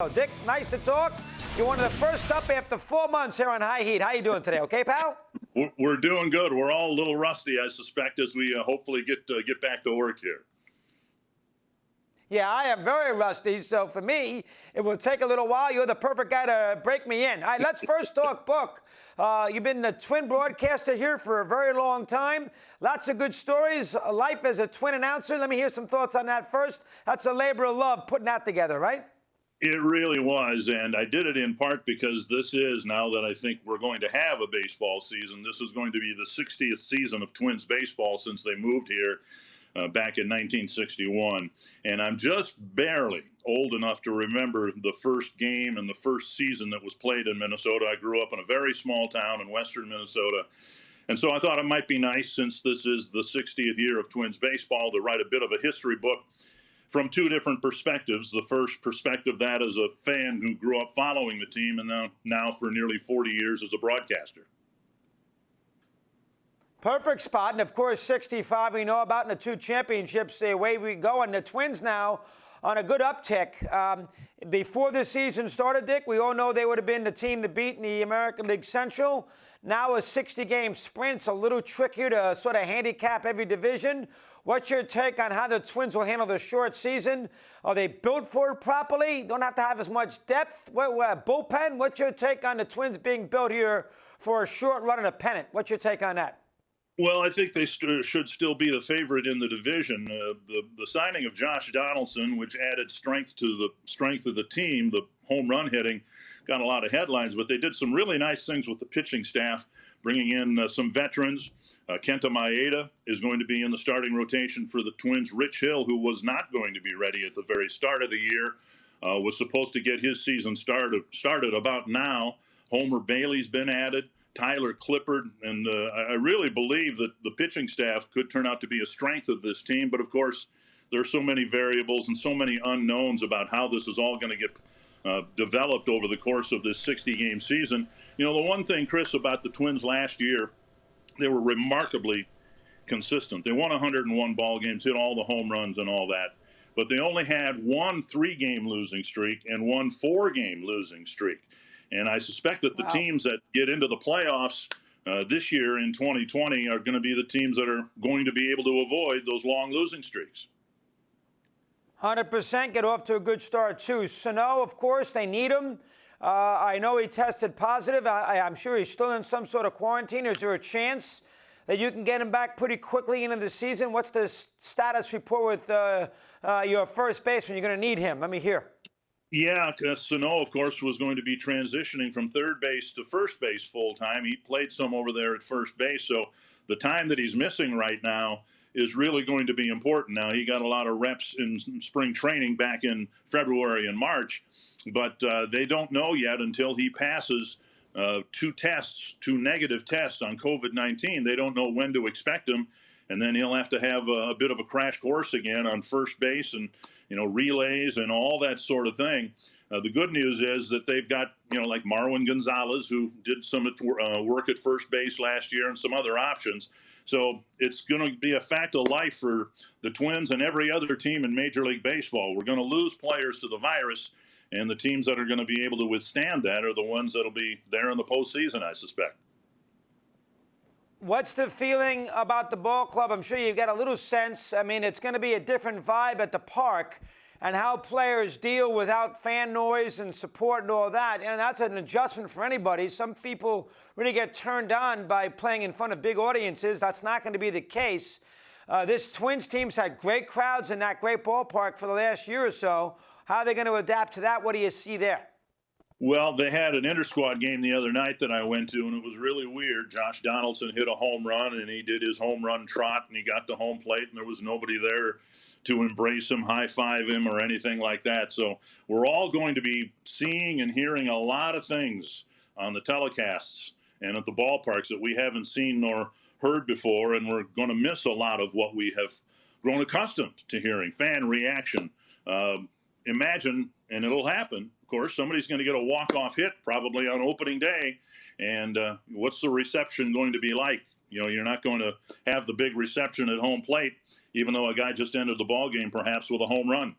Dick, nice to talk. You're one of the first up after 4 months here on High Heat. How you doing today? Okay, pal? We're doing good. We're all a little rusty, I suspect, as we hopefully get back to work here. Yeah, I am very rusty, so for me, it will take a little while. You're the perfect guy to break me in. All right, let's first talk book. You've been the Twin broadcaster here for a very long time. Lots of good stories. Life as a Twin announcer. Let me hear some thoughts on that first. That's a labor of love putting that together, right? It really was, and I did it in part because this is, now that I think we're going to have a baseball season, this is going to be the 60th season of Twins baseball since they moved here back in 1961. And I'm just barely old enough to remember the first game and the first season that was played in Minnesota. I grew up in a very small town in western Minnesota. And so I thought it might be nice, since this is the 60th year of Twins baseball, to write a bit of a history book from two different perspectives. The first perspective, that as a fan who grew up following the team, and now for nearly 40 years as a broadcaster. Perfect spot. And, of course, 65 we know about, and the two championships, the way we go. And the Twins now on a good uptick. Before the season started, Dick, we all know they would have been the team to beat in the American League Central. Now a 60-game sprint's a little trickier to sort of handicap every division. What's your take on how the Twins will handle the short season? Are they built for it properly? Don't have to have as much depth? Bullpen? What's your take on the Twins being built here for a short run and a pennant? What's your take on that? Well, I think they should still be the favorite in the division. The signing of Josh Donaldson, which added strength to the strength of the team, the home run hitting, got a lot of headlines, but they did some really nice things with the pitching staff, bringing in some veterans. Kenta Maeda is going to be in the starting rotation for the Twins. Rich Hill, who was not going to be ready at the very start of the year, was supposed to get his season started about now. Homer Bailey's been added. Tyler Clippard, and I really believe that the pitching staff could turn out to be a strength of this team. But, of course, there are so many variables and so many unknowns about how this is all going to get developed over the course of this 60-game season. You know, the one thing, Chris, about the Twins last year, they were remarkably consistent. They won 101 ball games, hit all the home runs and all that. But they only had one 3-game losing streak and one 4-game losing streak. And I suspect that the teams that get into the playoffs this year in 2020 are going to be the teams that are going to be able to avoid those long losing streaks. 100% get off to a good start, too. Sano, of course, they need him. I know he tested positive. I'm sure he's still in some sort of quarantine. Is there a chance that you can get him back pretty quickly into the season? What's the status report with your first baseman? You're going to need him. Let me hear. Yeah, Sano, of course, was going to be transitioning from third base to first base full time. He played some over there at first base, so the time that he's missing right now is really going to be important. Now, he got a lot of reps in spring training back in February and March, but they don't know yet until he passes two negative tests on COVID-19. They don't know when to expect him, and then he'll have to have a bit of a crash course again on first base and, you know, relays and all that sort of thing. The good news is that they've got, you know, like Marwin Gonzalez, who did some work at first base last year, and some other options. So it's going to be a fact of life for the Twins and every other team in Major League Baseball. We're going to lose players to the virus, and the teams that are going to be able to withstand that are the ones that will be there in the postseason, I suspect. What's the feeling about the ball club? I'm sure you've got a little sense. I mean, it's going to be a different vibe at the park, and how players deal without fan noise and support and all that. And that's an adjustment for anybody. Some people really get turned on by playing in front of big audiences. That's not going to be the case. This Twins team's had great crowds in that great ballpark for the last year or so. How are they going to adapt to that? What do you see there? Well, they had an inter-squad game the other night that I went to, and it was really weird. Josh Donaldson hit a home run, and he did his home run trot, and he got to home plate, and there was nobody there to embrace him, high-five him, or anything like that. So we're all going to be seeing and hearing a lot of things on the telecasts and at the ballparks that we haven't seen nor heard before, and we're going to miss a lot of what we have grown accustomed to hearing, fan reaction. Imagine, and it'll happen, of course, somebody's going to get a walk-off hit probably on opening day, and what's the reception going to be like? You know, you're not going to have the big reception at home plate, even though a guy just ended the ball game perhaps with a home run.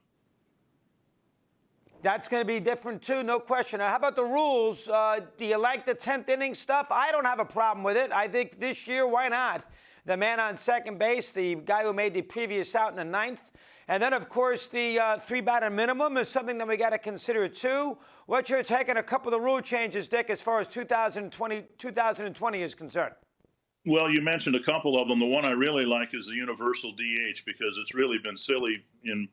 That's going to be different too, no question. Now, how about the rules? Do you like the 10th inning stuff? I don't have a problem with it. I think this year, why not? The man on second base, the guy who made the previous out in the ninth. And then, of course, the three-batter minimum is something that we got to consider too. What's your take on a couple of the rule changes, Dick, as far as 2020 is concerned? Well, you mentioned a couple of them. The one I really like is the universal DH because it's really been silly,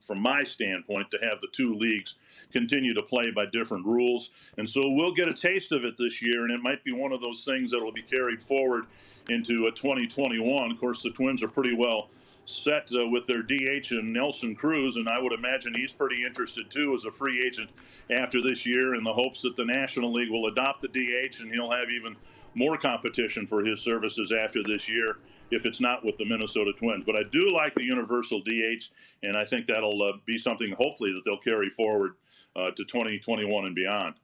from my standpoint, to have the two leagues continue to play by different rules. And so we'll get a taste of it this year, and it might be one of those things that will be carried forward into 2021. Of course, the Twins are pretty well set with their DH and Nelson Cruz, and I would imagine he's pretty interested too as a free agent after this year in the hopes that the National League will adopt the DH and he'll have even more competition for his services after this year if it's not with the Minnesota Twins. But I do like the universal DH, and I think that'll be something hopefully that they'll carry forward to 2021 and beyond.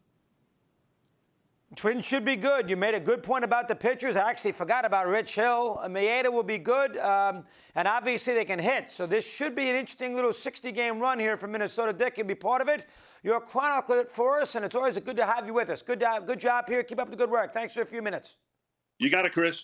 Twins should be good. You made a good point about the pitchers. I actually forgot about Rich Hill. Maeda will be good, and obviously they can hit. So this should be an interesting little 60-game run here for Minnesota. Dick, you'll be part of it. You're chronicling it for us, and it's always good to have you with us. Good job here. Keep up the good work. Thanks for a few minutes. You got it, Chris.